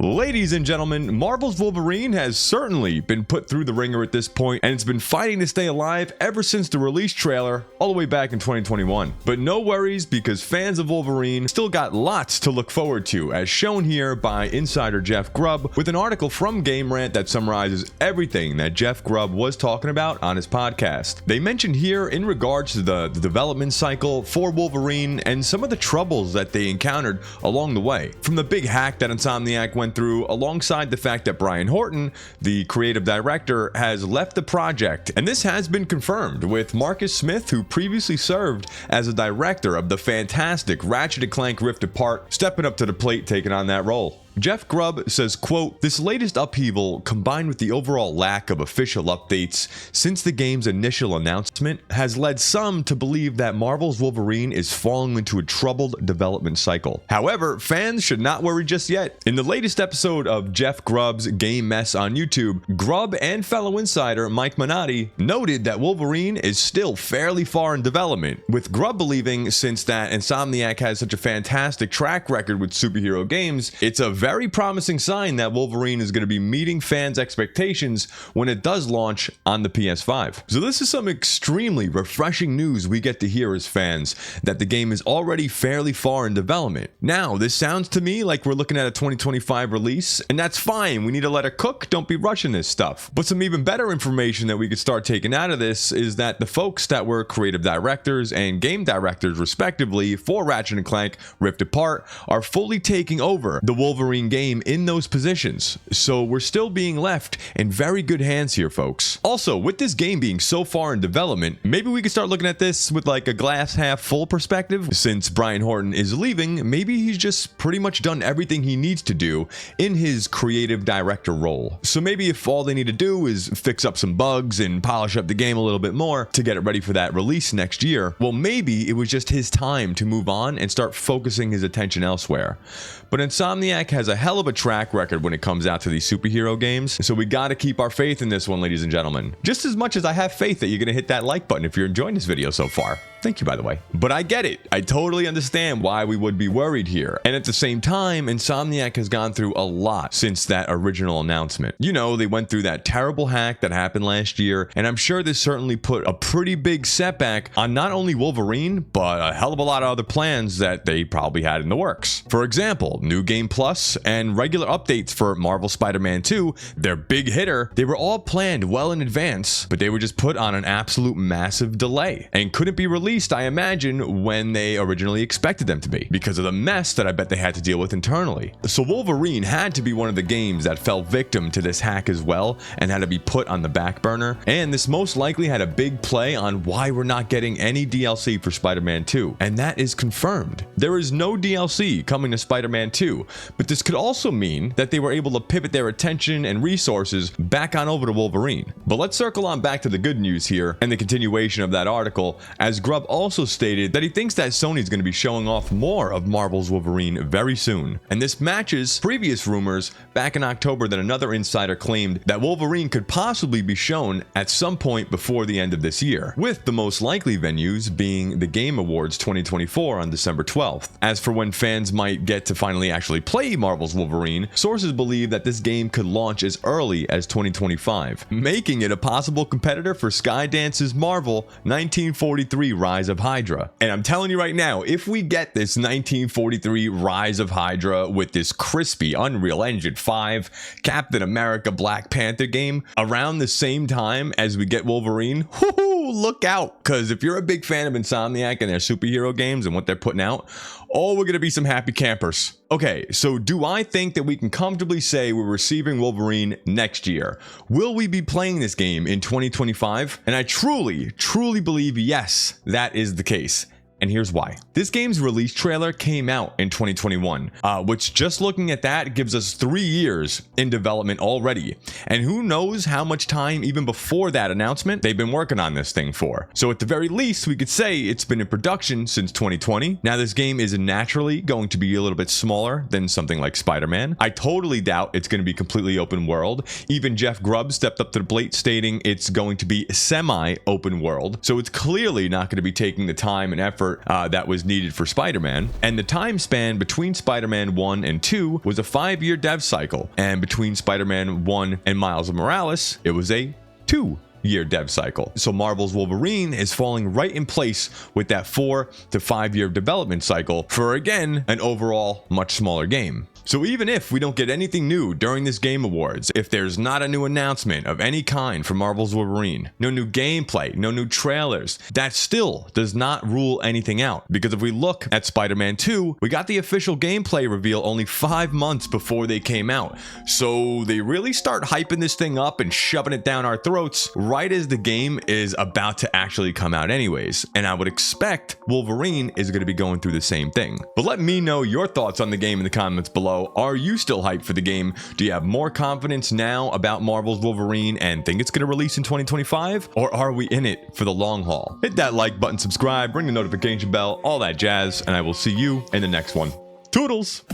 Ladies and gentlemen, Marvel's Wolverine has certainly been put through the ringer at this point, and it's been fighting to stay alive ever since the release trailer all the way back in 2021. But no worries, because fans of Wolverine still got lots to look forward to, as shown here by insider Jeff Grubb with an article from Game Rant that summarizes everything that Jeff Grubb was talking about on his podcast. They mentioned here in regards to the development cycle for Wolverine and some of the troubles that they encountered along the way. From the big hack that Insomniac went through, alongside the fact that Brian Horton, the creative director, has left the project. And this has been confirmed with Marcus Smith, who previously served as a director of the fantastic Ratchet & Clank Rift Apart, stepping up to the plate taking on that role. Jeff Grubb says, quote, "This latest upheaval, combined with the overall lack of official updates since the game's initial announcement, has led some to believe that Marvel's Wolverine is falling into a troubled development cycle. However, fans should not worry just yet. In the latest episode of Jeff Grubb's Game Mess on YouTube, Grubb and fellow insider Mike Minotti noted that Wolverine is still fairly far in development, with Grubb believing, since that Insomniac has such a fantastic track record with superhero games, it's a very promising sign that Wolverine is going to be meeting fans' expectations when it does launch on the PS5. So this is some extremely refreshing news we get to hear as fans, that the game is already fairly far in development. Now, this sounds to me like we're looking at a 2025 release, and that's fine. We need to let it cook. Don't be rushing this stuff. But some even better information that we could start taking out of this is that the folks that were creative directors and game directors respectively for Ratchet & Clank Rift Apart are fully taking over the Wolverine game in those positions, so we're still being left in very good hands here, folks. Also, with this game being so far in development, maybe we could start looking at this with like a glass half full perspective. Since Brian Horton is leaving, maybe he's just pretty much done everything he needs to do in his creative director role. So maybe if all they need to do is fix up some bugs and polish up the game a little bit more to get it ready for that release next year, well, maybe it was just his time to move on and start focusing his attention elsewhere. But Insomniac has a hell of a track record when it comes out to these superhero games, so we gotta keep our faith in this one, ladies and gentlemen. Just as much as I have faith that you're gonna hit that like button if you're enjoying this video so far. Thank you, by the way. But I get it. I totally understand why we would be worried here. And at the same time, Insomniac has gone through a lot since that original announcement. You know, they went through that terrible hack that happened last year, and I'm sure this certainly put a pretty big setback on not only Wolverine, but a hell of a lot of other plans that they probably had in the works. For example, New Game Plus and regular updates for Marvel Spider-Man 2, their big hitter, they were all planned well in advance, but they were just put on an absolute massive delay and couldn't be released, I imagine, when they originally expected them to be, because of the mess that I bet they had to deal with internally. So Wolverine had to be one of the games that fell victim to this hack as well and had to be put on the back burner, and this most likely had a big play on why we're not getting any DLC for Spider-Man 2, and that is confirmed. There is no DLC coming to Spider-Man 2, but this could also mean that they were able to pivot their attention and resources back on over to Wolverine. But let's circle on back to the good news here and the continuation of that article, as Grubb also stated that he thinks that Sony's going to be showing off more of Marvel's Wolverine very soon. And this matches previous rumors back in October that another insider claimed that Wolverine could possibly be shown at some point before the end of this year, with the most likely venues being the Game Awards 2024 on December 12th. As for when fans might get to finally actually play Marvel's Wolverine, sources believe that this game could launch as early as 2025, making it a possible competitor for Skydance's Marvel 1943 Rise of Hydra. And I'm telling you right now, if we get this 1943 Rise of Hydra with this crispy Unreal Engine 5 Captain America Black Panther game around the same time as we get Wolverine, look out, because if you're a big fan of Insomniac and their superhero games and what they're putting out, oh, we're gonna be some happy campers. Okay, so do I think that we can comfortably say we're receiving Wolverine next year? Will we be playing this game in 2025? And I truly believe yes, that is the case. And here's why. This game's release trailer came out in 2021, which, just looking at that, gives us 3 years in development already. And who knows how much time even before that announcement they've been working on this thing for. So at the very least, we could say it's been in production since 2020. Now, this game is naturally going to be a little bit smaller than something like Spider-Man. I totally doubt it's going to be completely open world. Even Jeff Grubb stepped up to the plate stating it's going to be semi-open world. So it's clearly not going to be taking the time and effort effort that was needed for Spider-Man, and the time span between Spider-Man 1 and 2 was a 5-year dev cycle, and between Spider-Man 1 and Miles Morales, it was a 2-year dev cycle. So Marvel's Wolverine is falling right in place with that 4 to 5 year development cycle for, again, an overall much smaller game. So even if we don't get anything new during this Game Awards, if there's not a new announcement of any kind for Marvel's Wolverine, no new gameplay, no new trailers, that still does not rule anything out. Because if we look at Spider-Man 2, we got the official gameplay reveal only 5 months before they came out. So they really start hyping this thing up and shoving it down our throats right as the game is about to actually come out anyways. And I would expect Wolverine is going to be going through the same thing. But let me know your thoughts on the game in the comments below. Are you still hyped for the game? Do you have more confidence now about Marvel's Wolverine and think it's going to release in 2025? Or are we in it for the long haul? Hit that like button, subscribe, ring the notification bell, all that jazz, and I will see you in the next one. Toodles!